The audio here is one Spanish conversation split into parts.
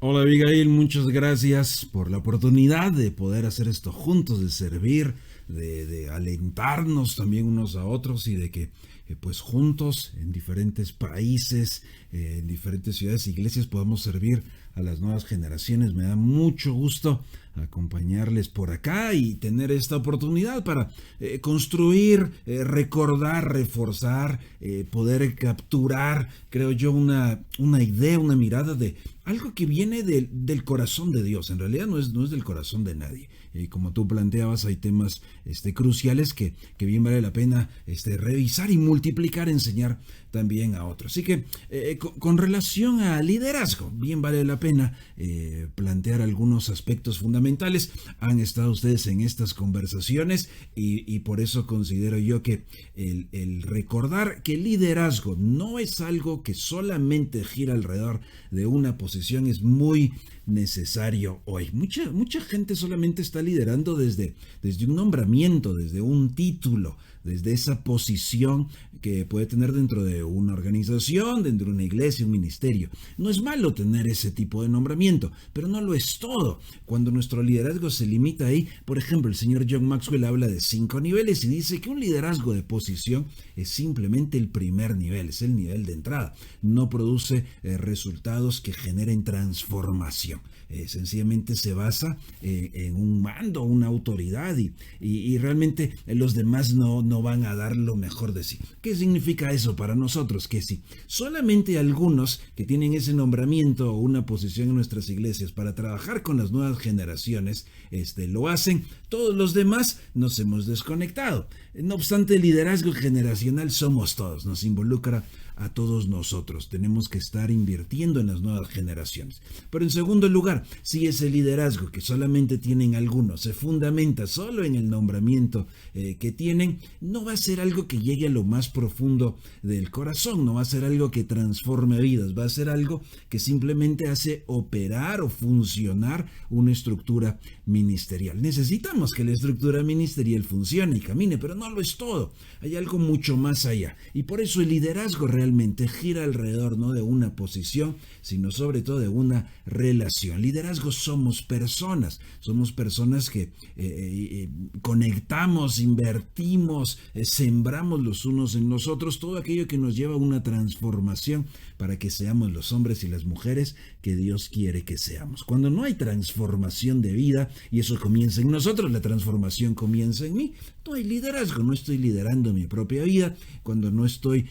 Hola Abigail, muchas gracias por la oportunidad de poder hacer esto juntos, de servir, de alentarnos también unos a otros y de que pues juntos en diferentes países, en diferentes ciudades e iglesias podamos servir a las nuevas generaciones. Me da mucho gusto acompañarles por acá y tener esta oportunidad para construir, recordar, reforzar, poder capturar, creo yo, una idea, una mirada de algo que viene del corazón de Dios. En realidad no es del corazón de nadie. Como tú planteabas, hay temas cruciales que bien vale la pena revisar y multiplicar, enseñar también a otros. Así que con relación a liderazgo, bien vale la pena plantear algunos aspectos fundamentales. Han estado ustedes en estas conversaciones y por eso considero yo que el recordar que el liderazgo no es algo que solamente gira alrededor de una posición es muy necesario hoy. Mucha gente solamente está liderando desde un nombramiento, desde un título, desde esa posición que puede tener dentro de una organización, dentro de una iglesia, un ministerio. No es malo tener ese tipo de nombramiento, pero no lo es todo. Cuando nuestro liderazgo se limita ahí, por ejemplo, el señor John Maxwell habla de 5 niveles y dice que un liderazgo de posición es simplemente el primer nivel, es el nivel de entrada. No produce resultados que generen transformación. Sencillamente se basa en un mando, una autoridad y realmente los demás no van a dar lo mejor de sí. ¿Qué significa eso para nosotros? Que si solamente algunos que tienen ese nombramiento o una posición en nuestras iglesias para trabajar con las nuevas generaciones lo hacen, todos los demás nos hemos desconectado. No obstante, el liderazgo generacional somos todos, nos involucra a todos nosotros. Tenemos que estar invirtiendo en las nuevas generaciones. Pero en segundo lugar, si ese liderazgo que solamente tienen algunos se fundamenta solo en el nombramiento que tienen, no va a ser algo que llegue a lo más profundo del corazón, no va a ser algo que transforme vidas, va a ser algo que simplemente hace operar o funcionar una estructura ministerial. Necesitamos que la estructura ministerial funcione y camine, pero no lo es todo. Hay algo mucho más allá. Y por eso el liderazgo realmente gira alrededor no de una posición, sino sobre todo de una relación. Liderazgo somos personas que conectamos, invertimos, sembramos los unos en los otros, todo aquello que nos lleva a una transformación para que seamos los hombres y las mujeres que Dios quiere que seamos. Cuando no hay transformación de vida, y eso comienza en nosotros, la transformación comienza en mí, no hay liderazgo, no estoy liderando mi propia vida, cuando no estoy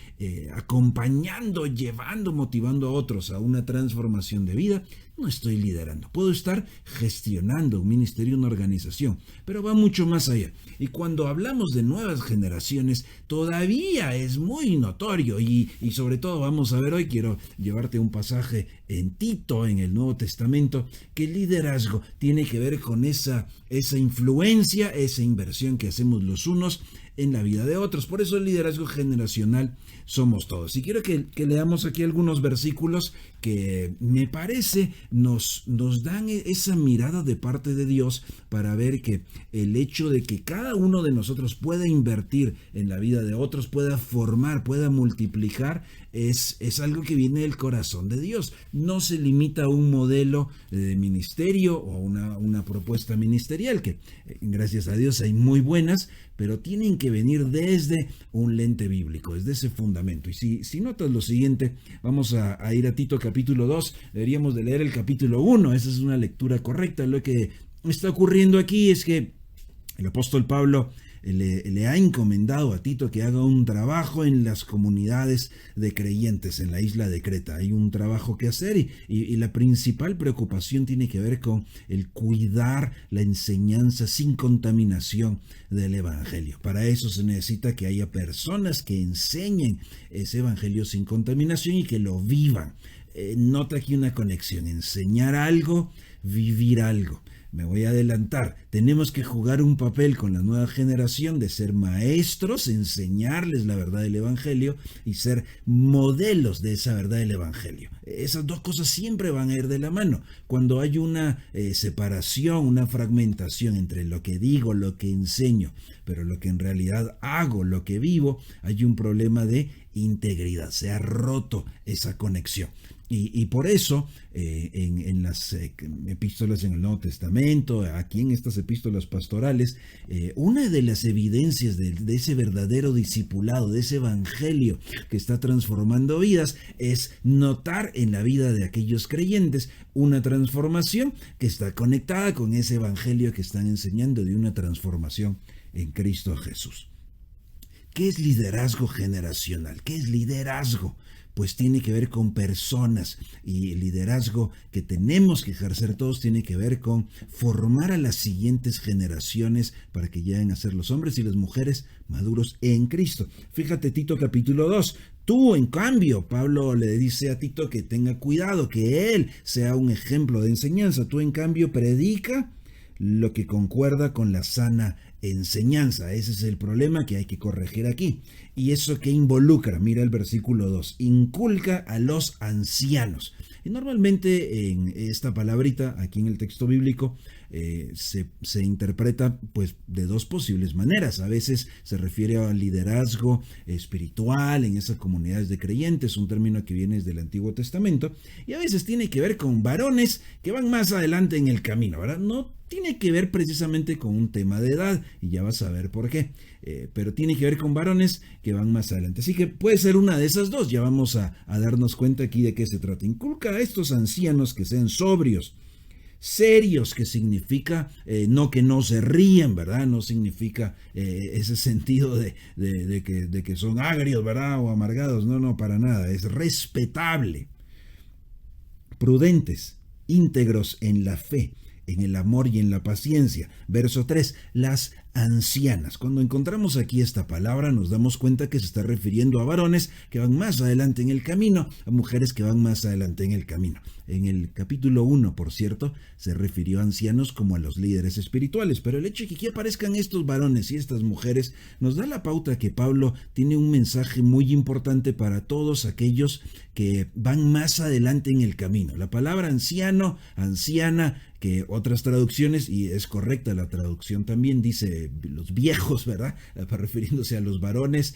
acompañando, llevando, motivando a otros a una transformación de vida, no estoy liderando. Puedo estar gestionando un ministerio, una organización, pero va mucho más allá. Y cuando hablamos de nuevas generaciones, todavía es muy notorio y sobre todo vamos a ver hoy, quiero llevarte un pasaje en Tito, en el Nuevo Testamento, que el liderazgo tiene que ver con esa influencia, esa inversión que hacemos los unos en la vida de otros. Por eso el liderazgo generacional somos todos. Y quiero que leamos aquí algunos versículos que me parece nos dan esa mirada de parte de Dios para ver que el hecho de que cada uno de nosotros pueda invertir en la vida de otros, pueda formar, pueda multiplicar, es algo que viene del corazón de Dios. No se limita a un modelo de ministerio o una propuesta ministerial, que gracias a Dios hay muy buenas, pero tienen que venir desde un lente bíblico, desde ese fundamento. Y si notas lo siguiente, vamos a ir a Tito capítulo 2, deberíamos de leer el capítulo 1, esa es una lectura correcta. Lo que está ocurriendo aquí es que el apóstol Pablo le ha encomendado a Tito que haga un trabajo en las comunidades de creyentes en la isla de Creta. Hay un trabajo que hacer y la principal preocupación tiene que ver con el cuidar la enseñanza sin contaminación del evangelio. Para eso se necesita que haya personas que enseñen ese evangelio sin contaminación y que lo vivan. Nota aquí una conexión: enseñar algo, vivir algo. Me voy a adelantar. Tenemos que jugar un papel con la nueva generación de ser maestros, enseñarles la verdad del evangelio y ser modelos de esa verdad del evangelio. Esas dos cosas siempre van a ir de la mano. Cuando hay una separación, una fragmentación entre lo que digo, lo que enseño, pero lo que en realidad hago, lo que vivo, hay un problema de integridad. Se ha roto esa conexión. Y por eso, en las epístolas en el Nuevo Testamento, aquí en estas epístolas pastorales, una de las evidencias de ese verdadero discipulado, de ese evangelio que está transformando vidas, es notar en la vida de aquellos creyentes una transformación que está conectada con ese evangelio que están enseñando, de una transformación en Cristo Jesús. ¿Qué es liderazgo generacional? ¿Qué es liderazgo? Pues tiene que ver con personas, y el liderazgo que tenemos que ejercer todos tiene que ver con formar a las siguientes generaciones para que lleguen a ser los hombres y las mujeres maduros en Cristo. Fíjate, Tito capítulo 2. Tú, en cambio, Pablo le dice a Tito que tenga cuidado, que él sea un ejemplo de enseñanza. Tú, en cambio, predica lo que concuerda con la sana enseñanza. Ese es el problema que hay que corregir aquí. ¿Y eso qué involucra? Mira el versículo 2. Inculca a los ancianos. Y normalmente en esta palabrita, aquí en el texto bíblico, se interpreta pues de dos posibles maneras. A veces se refiere al liderazgo espiritual en esas comunidades de creyentes, un término que viene desde el Antiguo Testamento, y a veces tiene que ver con varones que van más adelante en el camino, ¿verdad? No tiene que ver precisamente con un tema de edad, y ya vas a ver por qué, pero tiene que ver con varones que van más adelante. Así que puede ser una de esas dos. Ya vamos a darnos cuenta aquí de qué se trata. Inculca a estos ancianos que sean sobrios, serios, que significa no que no se ríen, ¿verdad? No significa ese sentido de que son agrios, ¿verdad? O amargados. No, para nada. Es respetable. Prudentes, íntegros en la fe, en el amor y en la paciencia. Verso 3, las ancianas. Cuando encontramos aquí esta palabra nos damos cuenta que se está refiriendo a varones que van más adelante en el camino, a mujeres que van más adelante en el camino. En el capítulo 1, por cierto, se refirió a ancianos como a los líderes espirituales, pero el hecho de que aquí aparezcan estos varones y estas mujeres nos da la pauta que Pablo tiene un mensaje muy importante para todos aquellos que van más adelante en el camino. La palabra anciano, anciana, que otras traducciones, y es correcta la traducción también, dice los viejos, ¿verdad? Refiriéndose a los varones,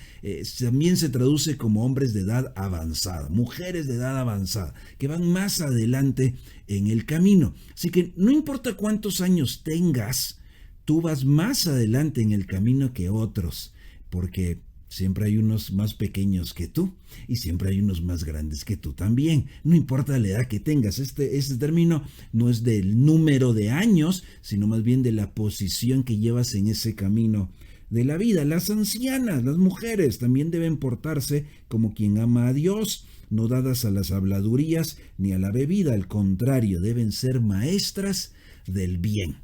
también se traduce como hombres de edad avanzada, mujeres de edad avanzada, que van más adelante en el camino. Así que no importa cuántos años tengas, tú vas más adelante en el camino que otros, porque siempre hay unos más pequeños que tú y siempre hay unos más grandes que tú también. No importa la edad que tengas. Este término no es del número de años, sino más bien de la posición que llevas en ese camino de la vida. Las ancianas, las mujeres, también deben portarse como quien ama a Dios, no dadas a las habladurías ni a la bebida. Al contrario, deben ser maestras del bien.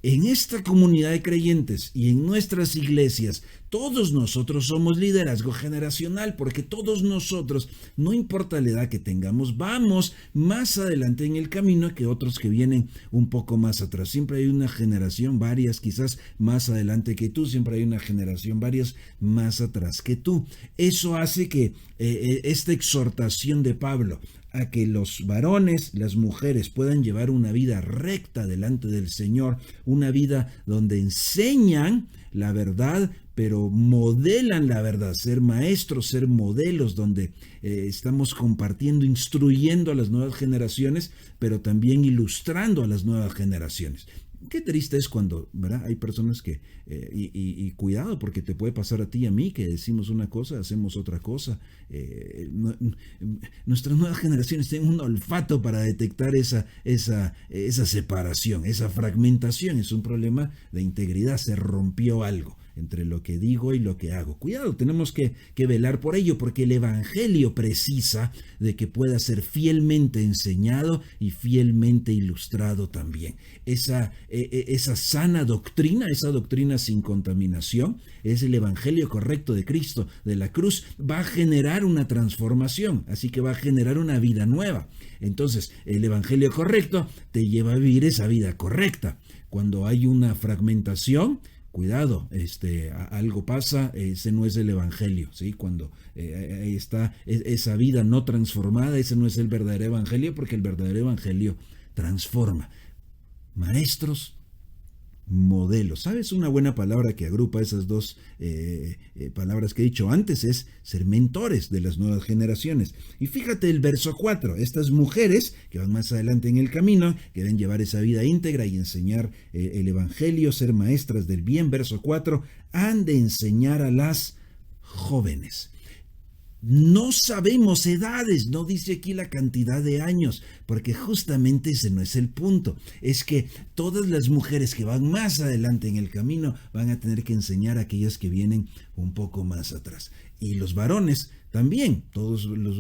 En esta comunidad de creyentes y en nuestras iglesias, todos nosotros somos liderazgo generacional, porque todos nosotros, no importa la edad que tengamos, vamos más adelante en el camino que otros que vienen un poco más atrás. Siempre hay una generación, varias quizás más adelante que tú, siempre hay una generación, varias más atrás que tú. Eso hace que esta exhortación de Pablo a que los varones, las mujeres puedan llevar una vida recta delante del Señor, una vida donde enseñan la verdad, pero modelan la verdad, ser maestros, ser modelos, donde estamos compartiendo, instruyendo a las nuevas generaciones, pero también ilustrando a las nuevas generaciones. Qué triste es cuando, ¿verdad? Hay personas que, y cuidado, porque te puede pasar a ti y a mí, que decimos una cosa, hacemos otra cosa. Nuestras nuevas generaciones tienen un olfato para detectar esa separación, esa fragmentación. Es un problema de integridad, se rompió algo entre lo que digo y lo que hago. Cuidado, tenemos que velar por ello, porque el Evangelio precisa de que pueda ser fielmente enseñado y fielmente ilustrado también. Esa sana doctrina, esa doctrina sin contaminación, es el Evangelio correcto de Cristo, de la cruz, va a generar una transformación, así que va a generar una vida nueva. Entonces, el Evangelio correcto te lleva a vivir esa vida correcta. Cuando hay una fragmentación, cuidado, algo pasa, ese no es el Evangelio, ¿sí? Cuando está esa vida no transformada, ese no es el verdadero Evangelio, porque el verdadero Evangelio transforma. Maestros modelo. ¿Sabes? Una buena palabra que agrupa esas dos palabras que he dicho antes es ser mentores de las nuevas generaciones. Y fíjate el verso 4, estas mujeres que van más adelante en el camino, que deben llevar esa vida íntegra y enseñar el evangelio, ser maestras del bien, verso 4, han de enseñar a las jóvenes. No sabemos edades, no dice aquí la cantidad de años, porque justamente ese no es el punto. Es que todas las mujeres que van más adelante en el camino van a tener que enseñar a aquellas que vienen un poco más atrás. Y los varones también,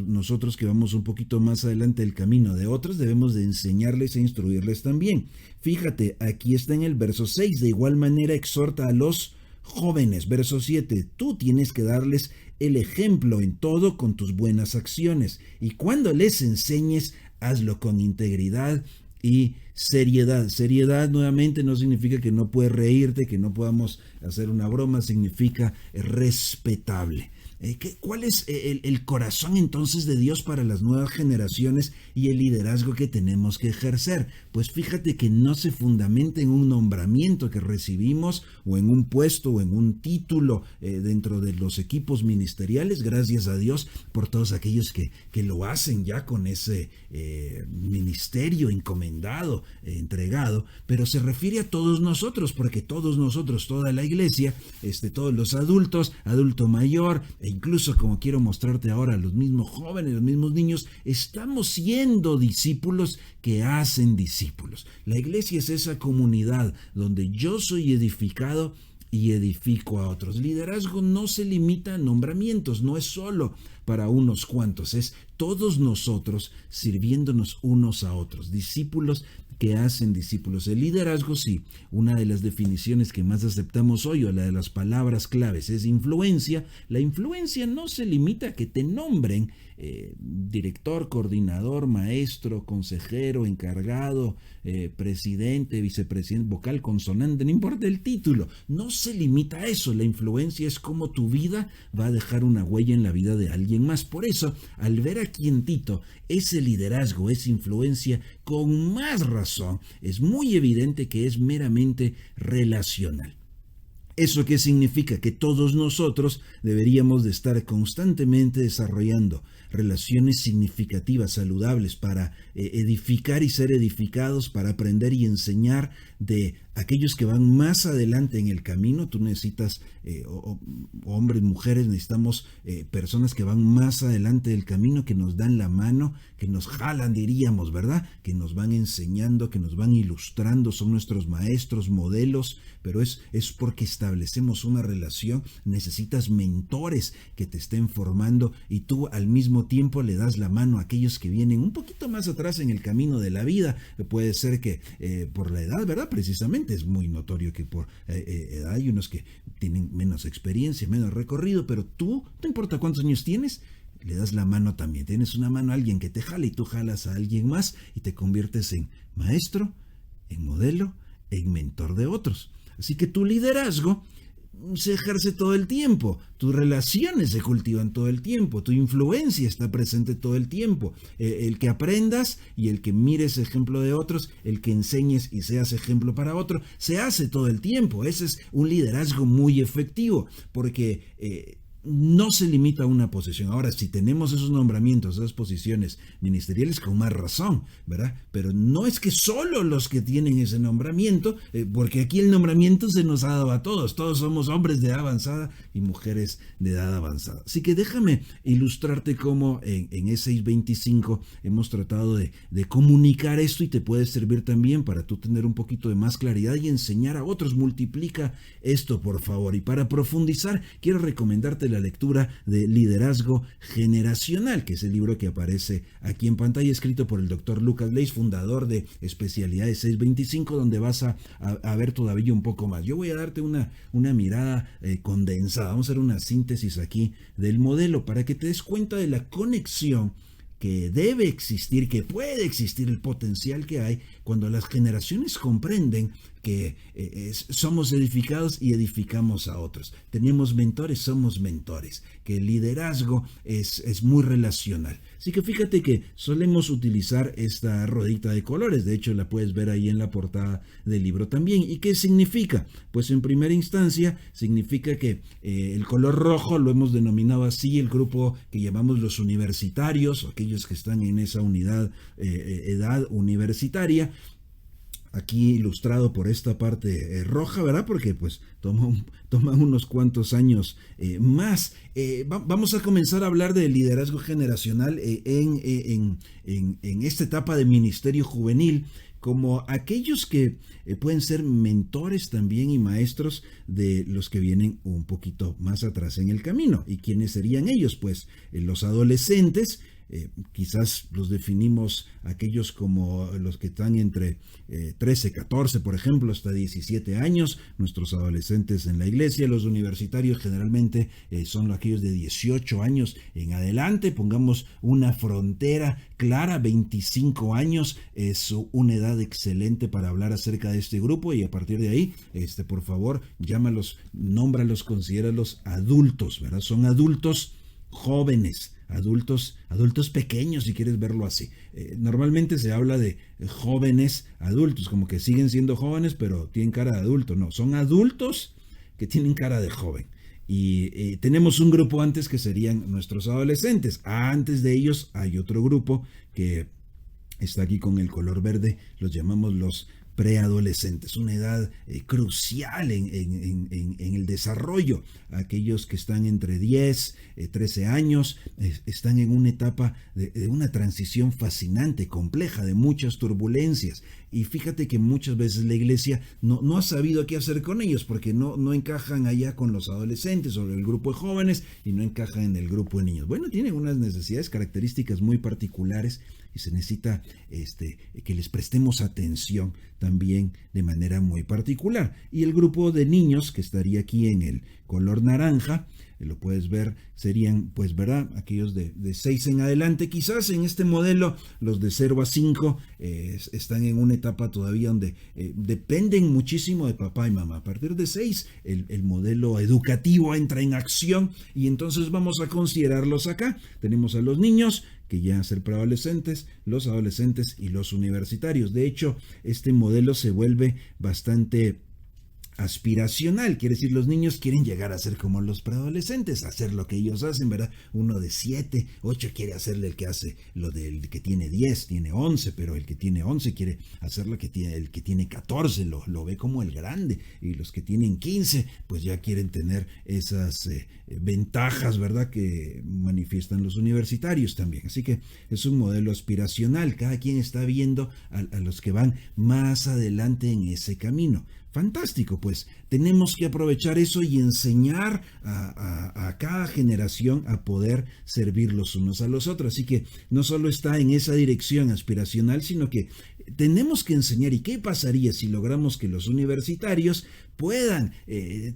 nosotros que vamos un poquito más adelante del camino de otros, debemos de enseñarles e instruirles también. Fíjate, aquí está en el verso 6, de igual manera exhorta a los jóvenes, verso 7, tú tienes que darles el ejemplo en todo con tus buenas acciones, y cuando les enseñes, hazlo con integridad y seriedad. Seriedad nuevamente no significa que no puedes reírte, que no podamos hacer una broma, significa respetable. ¿Cuál es el corazón entonces de Dios para las nuevas generaciones y el liderazgo que tenemos que ejercer? Pues fíjate que no se fundamenta en un nombramiento que recibimos o en un puesto o en un título dentro de los equipos ministeriales, gracias a Dios por todos aquellos que lo hacen ya con ese ministerio encomendado, entregado, pero se refiere a todos nosotros, porque todos nosotros, toda la iglesia, todos los adultos, adulto mayor, e incluso como quiero mostrarte ahora, los mismos jóvenes, los mismos niños, estamos siendo discípulos que hacen discípulos. La iglesia es esa comunidad donde yo soy edificado y edifico a otros. Liderazgo no se limita a nombramientos, no es solo para unos cuantos, es todos nosotros sirviéndonos unos a otros, discípulos que hacen discípulos. El liderazgo, sí, una de las definiciones que más aceptamos hoy, o la de las palabras claves, es influencia. La influencia no se limita a que te nombren director, coordinador, maestro, consejero, encargado, presidente, vicepresidente, vocal, consonante, no importa el título, no se limita a eso. La influencia es cómo tu vida va a dejar una huella en la vida de alguien más. Por eso, al ver aquí en Tito ese liderazgo, esa influencia, con más razón, es muy evidente que es meramente relacional. ¿Eso qué significa? Que todos nosotros deberíamos de estar constantemente desarrollando relaciones significativas, saludables, para edificar y ser edificados, para aprender y enseñar de aquellos que van más adelante en el camino. Tú necesitas hombres, mujeres, necesitamos personas que van más adelante del camino, que nos dan la mano, que nos jalan, diríamos, ¿verdad? Que nos van enseñando, que nos van ilustrando, son nuestros maestros, modelos, pero es porque establecemos una relación. Necesitas mentores que te estén formando y tú al mismo tiempo le das la mano a aquellos que vienen un poquito más atrás en el camino de la vida. Puede ser que por la edad, ¿verdad? Precisamente es muy notorio que por edad hay unos que tienen menos experiencia, menos recorrido, pero tú, no importa cuántos años tienes, le das la mano también. Tienes una mano a alguien que te jala y tú jalas a alguien más y te conviertes en maestro, en modelo, en mentor de otros. Así que tu liderazgo se ejerce todo el tiempo, tus relaciones se cultivan todo el tiempo, tu influencia está presente todo el tiempo. El que aprendas y el que mires ejemplo de otros, el que enseñes y seas ejemplo para otro, se hace todo el tiempo. Ese es un liderazgo muy efectivo, porque no se limita a una posición. Ahora, si tenemos esos nombramientos, esas posiciones ministeriales, con más razón, ¿verdad? Pero no es que solo los que tienen ese nombramiento, porque aquí el nombramiento se nos ha dado a todos. Todos somos hombres de edad avanzada y mujeres de edad avanzada. Así que déjame ilustrarte cómo en E625 hemos tratado de comunicar esto, y te puede servir también para tú tener un poquito de más claridad y enseñar a otros. Multiplica esto, por favor. Y para profundizar, quiero recomendarte la lectura de Liderazgo Generacional, que es el libro que aparece aquí en pantalla, escrito por el doctor Lucas Leis, fundador de Especialidades 625, donde vas a ver todavía un poco más. Yo voy a darte una mirada condensada. Vamos a hacer una síntesis aquí del modelo para que te des cuenta de la conexión que debe existir, que puede existir, el potencial que hay cuando las generaciones comprenden que somos edificados y edificamos a otros. Tenemos mentores, somos mentores, que el liderazgo es muy relacional. Así que fíjate que solemos utilizar esta ruedita de colores, de hecho la puedes ver ahí en la portada del libro también. ¿Y qué significa? Pues en primera instancia significa que el color rojo lo hemos denominado así, el grupo que llamamos los universitarios, o aquellos que están en esa edad universitaria, aquí ilustrado por esta parte roja, ¿verdad? Porque pues toma unos cuantos años más. Vamos a comenzar a hablar de liderazgo generacional en esta etapa de ministerio juvenil, como aquellos que pueden ser mentores también y maestros de los que vienen un poquito más atrás en el camino. ¿Y quiénes serían ellos? Pues los adolescentes. Quizás los definimos aquellos como los que están entre 13, 14, por ejemplo, hasta 17 años, nuestros adolescentes en la iglesia. Los universitarios generalmente son aquellos de 18 años en adelante. Pongamos una frontera clara, 25 años es una edad excelente para hablar acerca de este grupo, y a partir de ahí, por favor, llámalos, nómbralos, considéralos adultos, ¿verdad? Son adultos jóvenes, adultos pequeños, si quieres verlo así. Normalmente se habla de jóvenes adultos, como que siguen siendo jóvenes pero tienen cara de adulto. No, son adultos que tienen cara de joven. Y tenemos un grupo antes que serían nuestros adolescentes. Antes de ellos hay otro grupo que está aquí con el color verde, los llamamos los preadolescentes, una edad crucial en el desarrollo. Aquellos que están entre 10, 13 años, están en una etapa de una transición fascinante, compleja, de muchas turbulencias. Y fíjate que muchas veces la iglesia no ha sabido qué hacer con ellos, porque no encajan allá con los adolescentes o el grupo de jóvenes, y no encajan en el grupo de niños. Bueno, tienen unas necesidades, características muy particulares, y se necesita que les prestemos atención también de manera muy particular. Y el grupo de niños, que estaría aquí en el color naranja, lo puedes ver, serían, pues, ¿verdad?, aquellos de 6 en adelante. Quizás en este modelo los de 0 a 5 están en una etapa todavía donde dependen muchísimo de papá y mamá. A partir de 6 el modelo educativo entra en acción, y entonces vamos a considerarlos acá. Tenemos a los niños, que ya ser preadolescentes, los adolescentes y los universitarios. De hecho, este modelo se vuelve bastante aspiracional, quiere decir, los niños quieren llegar a ser como los preadolescentes, hacer lo que ellos hacen, ¿verdad? Uno de 7, 8 quiere hacerle el que hace lo del que tiene 10, tiene 11, pero el que tiene 11 quiere hacer lo que tiene el que tiene 14, lo ve como el grande, y los que tienen 15 pues ya quieren tener esas ventajas, ¿verdad?, que manifiestan los universitarios también. Así que es un modelo aspiracional, cada quien está viendo a los que van más adelante en ese camino. Fantástico, pues tenemos que aprovechar eso y enseñar a cada generación a poder servir los unos a los otros. Así que no solo está en esa dirección aspiracional, sino que tenemos que enseñar. ¿Y qué pasaría si logramos que los universitarios puedan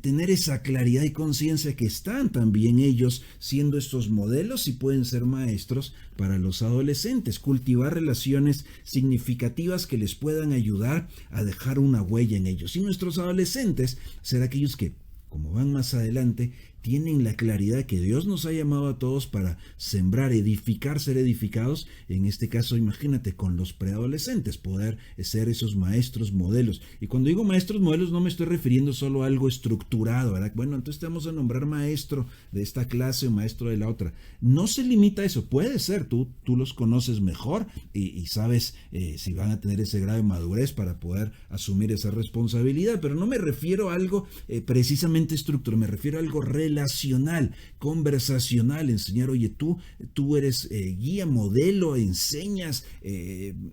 tener esa claridad y conciencia que están también ellos siendo estos modelos y pueden ser maestros para los adolescentes? Cultivar relaciones significativas que les puedan ayudar a dejar una huella en ellos. Y nuestros adolescentes serán aquellos que, como van más adelante, tienen la claridad que Dios nos ha llamado a todos para sembrar, edificar, ser edificados. En este caso, imagínate, con los preadolescentes, poder ser esos maestros modelos. Y cuando digo maestros modelos, no me estoy refiriendo solo a algo estructurado, ¿verdad? Bueno, entonces te vamos a nombrar maestro de esta clase o maestro de la otra. No se limita a eso, puede ser, tú los conoces mejor y sabes si van a tener ese grado de madurez para poder asumir esa responsabilidad, pero no me refiero a algo precisamente estructurado, me refiero a algo relacional, conversacional. Enseñar, oye, tú eres guía, modelo, enseñas,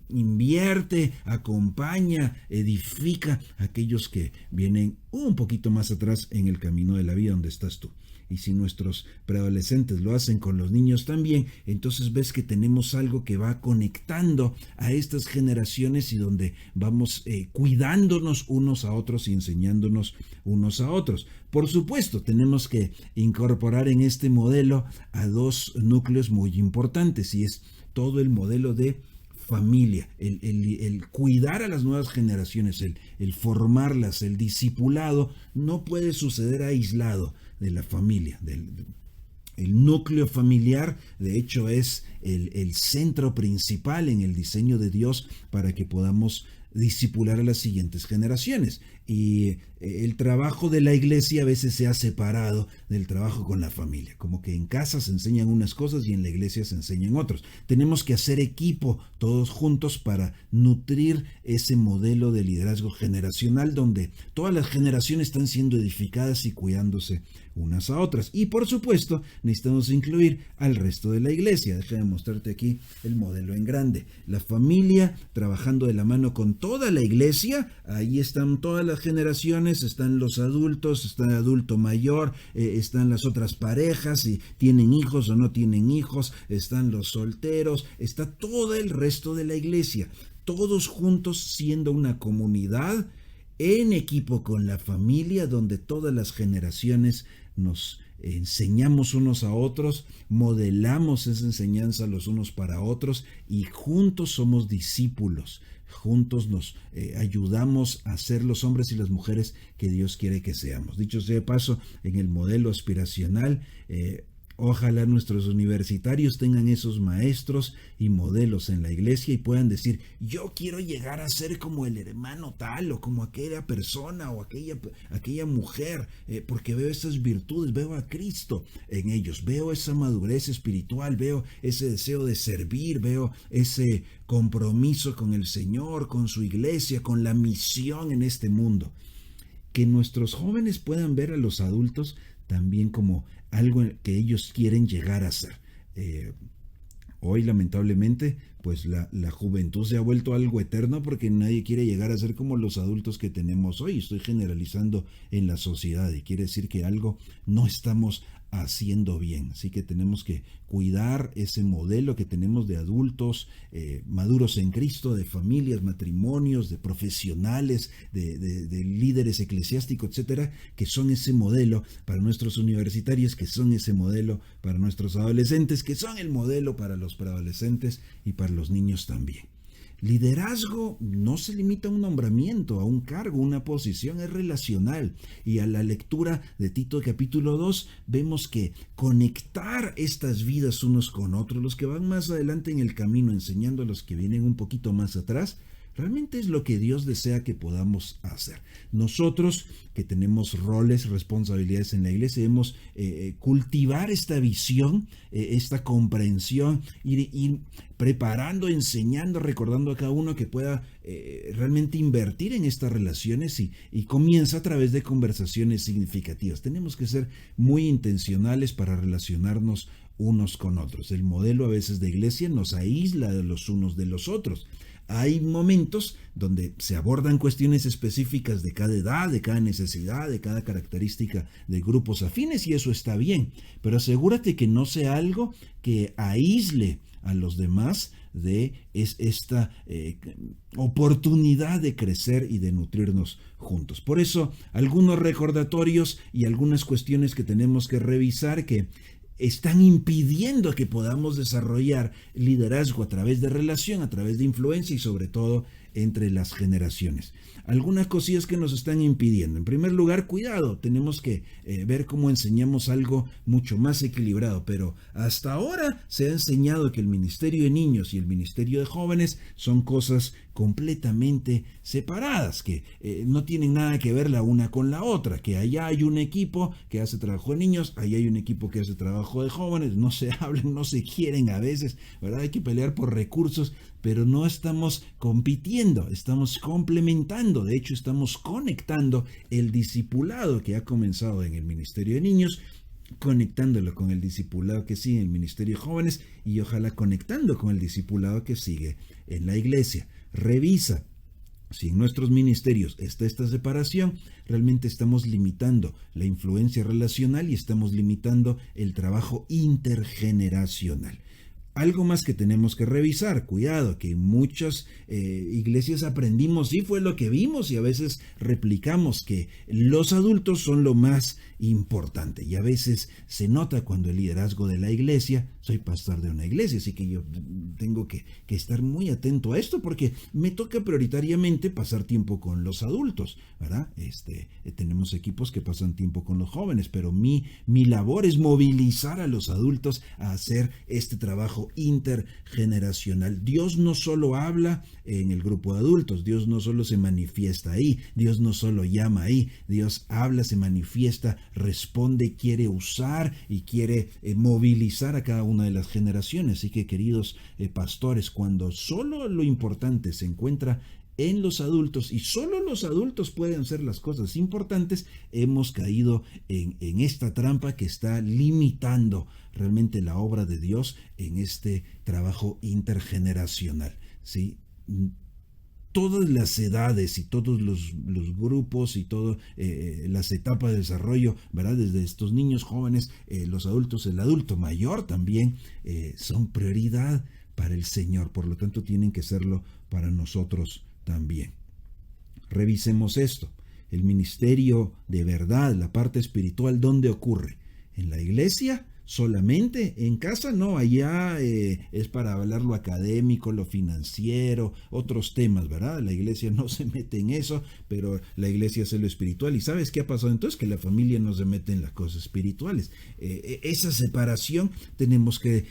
invierte, acompaña, edifica a aquellos que vienen un poquito más atrás en el camino de la vida donde estás tú. Y si nuestros preadolescentes lo hacen con los niños también, entonces ves que tenemos algo que va conectando a estas generaciones y donde vamos cuidándonos unos a otros y enseñándonos unos a otros. Por supuesto, tenemos que incorporar en este modelo a dos núcleos muy importantes, y es todo el modelo de familia, el cuidar a las nuevas generaciones, el formarlas, el discipulado, no puede suceder aislado de la familia, el núcleo familiar, de hecho, es el centro principal en el diseño de Dios para que podamos discipular a las siguientes generaciones. Y el trabajo de la iglesia a veces se ha separado del trabajo con la familia, como que en casa se enseñan unas cosas y en la iglesia se enseñan otras. Tenemos que hacer equipo todos juntos para nutrir ese modelo de liderazgo generacional donde todas las generaciones están siendo edificadas y cuidándose unas a otras. Y por supuesto necesitamos incluir al resto de la iglesia. Déjame mostrarte aquí el modelo en grande. La familia trabajando de la mano con toda la iglesia. Ahí están todas las generaciones, están los adultos, está el adulto mayor, están las otras parejas, si tienen hijos o no tienen hijos, están los solteros, está todo el resto de la iglesia, todos juntos siendo una comunidad en equipo con la familia donde todas las generaciones nos enseñamos unos a otros, modelamos esa enseñanza los unos para otros y juntos somos discípulos. Juntos nos ayudamos a ser los hombres y las mujeres que Dios quiere que seamos. Dicho sea de paso, en el modelo aspiracional, ojalá nuestros universitarios tengan esos maestros y modelos en la iglesia y puedan decir, yo quiero llegar a ser como el hermano tal o como aquella persona o aquella mujer, porque veo esas virtudes, veo a Cristo en ellos, veo esa madurez espiritual, veo ese deseo de servir, veo ese compromiso con el Señor, con su iglesia, con la misión en este mundo. Que nuestros jóvenes puedan ver a los adultos también como algo que ellos quieren llegar a ser. Hoy lamentablemente pues la juventud se ha vuelto algo eterno porque nadie quiere llegar a ser como los adultos que tenemos hoy. Estoy generalizando en la sociedad y quiere decir que algo no estamos haciendo bien. Así que tenemos que cuidar ese modelo que tenemos de adultos maduros en Cristo, de familias, matrimonios, de profesionales, de líderes eclesiásticos, etcétera, que son ese modelo para nuestros universitarios, que son ese modelo para nuestros adolescentes, que son el modelo para los preadolescentes y para los niños también. Liderazgo no se limita a un nombramiento, a un cargo, una posición, es relacional. Y a la lectura de Tito capítulo 2 vemos que conectar estas vidas unos con otros, los que van más adelante en el camino enseñando a los que vienen un poquito más atrás, realmente es lo que Dios desea que podamos hacer. Nosotros que tenemos roles, responsabilidades en la iglesia, debemos cultivar esta visión, esta comprensión, ir preparando, enseñando, recordando a cada uno que pueda realmente invertir en estas relaciones y comienza a través de conversaciones significativas. Tenemos que ser muy intencionales para relacionarnos unos con otros. El modelo a veces de iglesia nos aísla de los unos de los otros. Hay momentos donde se abordan cuestiones específicas de cada edad, de cada necesidad, de cada característica de grupos afines y eso está bien, pero asegúrate que no sea algo que aísle a los demás de esta oportunidad de crecer y de nutrirnos juntos. Por eso, algunos recordatorios y algunas cuestiones que tenemos que revisar que están impidiendo que podamos desarrollar liderazgo a través de relación, a través de influencia y sobre todo entre las generaciones. Algunas cosillas que nos están impidiendo. En primer lugar, cuidado, tenemos que ver cómo enseñamos algo mucho más equilibrado, pero hasta ahora se ha enseñado que el ministerio de niños y el ministerio de jóvenes son cosas completamente separadas, que no tienen nada que ver la una con la otra, que allá hay un equipo que hace trabajo de niños, allá hay un equipo que hace trabajo de jóvenes, no se hablan, no se quieren a veces, ¿verdad? Hay que pelear por recursos, pero no estamos compitiendo, estamos complementando, de hecho estamos conectando el discipulado que ha comenzado en el ministerio de niños, conectándolo con el discipulado que sigue en el ministerio de jóvenes y ojalá conectando con el discipulado que sigue en la iglesia. Revisa si en nuestros ministerios está esta separación, realmente estamos limitando la influencia relacional y estamos limitando el trabajo intergeneracional. Algo más que tenemos que revisar, cuidado, que en muchas iglesias aprendimos, sí fue lo que vimos y a veces replicamos que los adultos son lo más importante y a veces se nota cuando el liderazgo de la iglesia, soy pastor de una iglesia, así que yo tengo que estar muy atento a esto porque me toca prioritariamente pasar tiempo con los adultos, ¿verdad? Tenemos equipos que pasan tiempo con los jóvenes, pero mi labor es movilizar a los adultos a hacer este trabajo intergeneracional. Dios no solo habla en el grupo de adultos, Dios no solo se manifiesta ahí, Dios no solo llama ahí, Dios habla, se manifiesta, responde, quiere usar y quiere movilizar a cada una de las generaciones. Así que queridos pastores, cuando solo lo importante se encuentra en los adultos y solo los adultos pueden hacer las cosas importantes, hemos caído en esta trampa que está limitando realmente la obra de Dios en este trabajo intergeneracional, ¿sí? Todas las edades y todos los grupos y todas las etapas de desarrollo, ¿verdad? Desde estos niños jóvenes, los adultos, el adulto mayor también, son prioridad para el Señor. Por lo tanto, tienen que serlo para nosotros también. Revisemos esto. El ministerio de verdad, la parte espiritual, ¿dónde ocurre? ¿En la iglesia? ¿Solamente? ¿En casa? No, allá es para hablar lo académico, lo financiero, otros temas, ¿verdad? La iglesia no se mete en eso, pero la iglesia hace lo espiritual. ¿Y sabes qué ha pasado entonces? Que la familia no se mete en las cosas espirituales. Esa separación tenemos que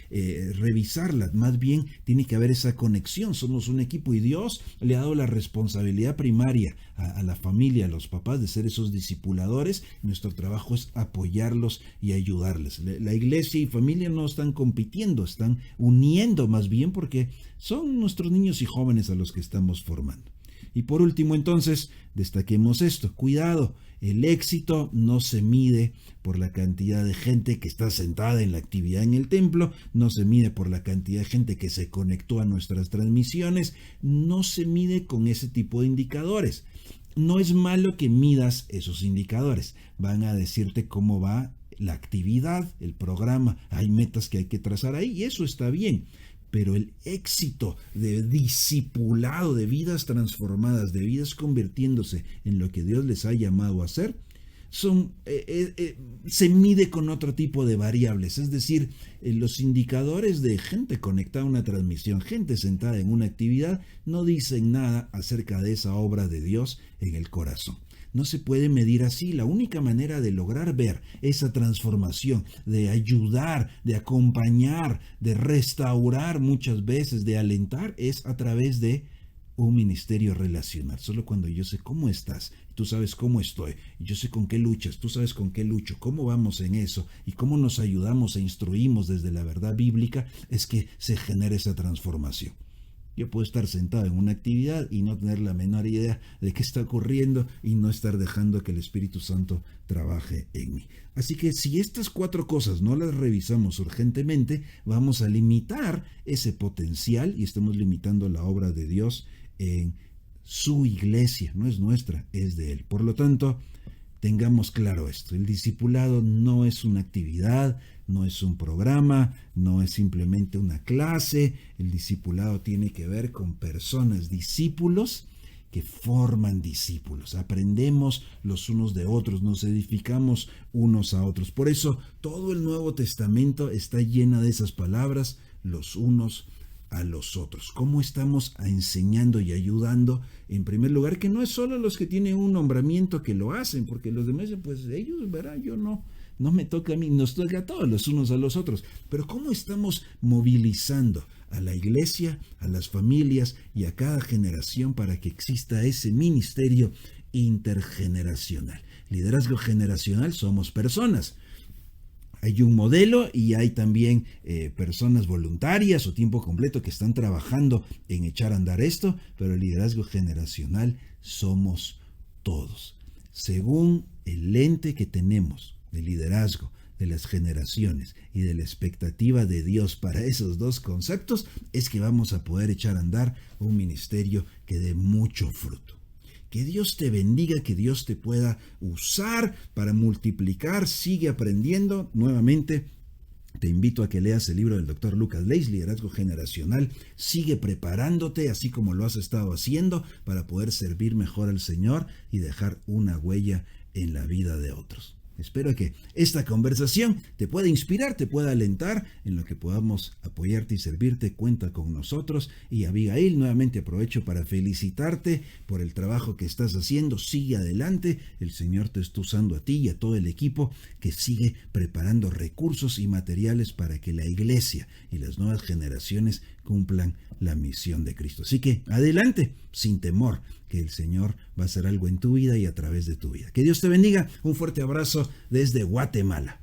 revisarla. Más bien tiene que haber esa conexión. Somos un equipo y Dios le ha dado la responsabilidad primaria a la familia, a los papás, de ser esos discipuladores. Nuestro trabajo es apoyarlos y ayudarles. La iglesia y familia no están compitiendo, están uniendo más bien porque son nuestros niños y jóvenes a los que estamos formando. Y por último, entonces, destaquemos esto. Cuidado, el éxito no se mide por la cantidad de gente que está sentada en la actividad en el templo, no se mide por la cantidad de gente que se conectó a nuestras transmisiones, no se mide con ese tipo de indicadores. No es malo que midas esos indicadores, van a decirte cómo va la actividad, el programa, hay metas que hay que trazar ahí y eso está bien. Pero el éxito de discipulado, de vidas transformadas, de vidas convirtiéndose en lo que Dios les ha llamado a hacer, se mide con otro tipo de variables. Es decir, los indicadores de gente conectada a una transmisión, gente sentada en una actividad, no dicen nada acerca de esa obra de Dios en el corazón. No se puede medir así. La única manera de lograr ver esa transformación, de ayudar, de acompañar, de restaurar muchas veces, de alentar, es a través de un ministerio relacional. Solo cuando yo sé cómo estás, tú sabes cómo estoy, yo sé con qué luchas, tú sabes con qué lucho, cómo vamos en eso y cómo nos ayudamos e instruimos desde la verdad bíblica, es que se genera esa transformación. Yo puedo estar sentado en una actividad y no tener la menor idea de qué está ocurriendo y no estar dejando que el Espíritu Santo trabaje en mí. Así que si estas 4 cosas no las revisamos urgentemente, vamos a limitar ese potencial y estamos limitando la obra de Dios en su iglesia. No es nuestra, es de Él. Por lo tanto, tengamos claro esto. El discipulado no es una actividad, no es un programa, no es simplemente una clase. El discipulado tiene que ver con personas, discípulos que forman discípulos. Aprendemos los unos de otros, nos edificamos unos a otros. Por eso todo el Nuevo Testamento está lleno de esas palabras, los unos a los otros. ¿Cómo estamos enseñando y ayudando? En primer lugar, que no es solo los que tienen un nombramiento que lo hacen, porque los demás, pues ellos, verán, yo no me toca a mí, nos toca a todos los unos a los otros. Pero ¿cómo estamos movilizando a la iglesia, a las familias y a cada generación para que exista ese ministerio intergeneracional? Liderazgo generacional, somos personas. Hay un modelo y hay también personas voluntarias o tiempo completo que están trabajando en echar a andar esto, pero el liderazgo generacional somos todos. Según el lente que tenemos de liderazgo, de las generaciones y de la expectativa de Dios para esos 2 conceptos, es que vamos a poder echar a andar un ministerio que dé mucho fruto. Que Dios te bendiga, que Dios te pueda usar para multiplicar. Sigue aprendiendo. Nuevamente, Te invito a que leas el libro del Dr. Lucas Leis, Liderazgo Generacional. Sigue preparándote, así como lo has estado haciendo, para poder servir mejor al Señor y dejar una huella en la vida de otros. Espero que esta conversación te pueda inspirar, te pueda alentar en lo que podamos apoyarte y servirte. Cuenta con nosotros. Y Abigail, nuevamente aprovecho para felicitarte por el trabajo que estás haciendo. Sigue adelante. El Señor te está usando a ti y a todo el equipo que sigue preparando recursos y materiales para que la iglesia y las nuevas generaciones cumplan la misión de Cristo. Así que adelante, sin temor, que el Señor va a hacer algo en tu vida y a través de tu vida. Que Dios te bendiga. Un fuerte abrazo desde Guatemala.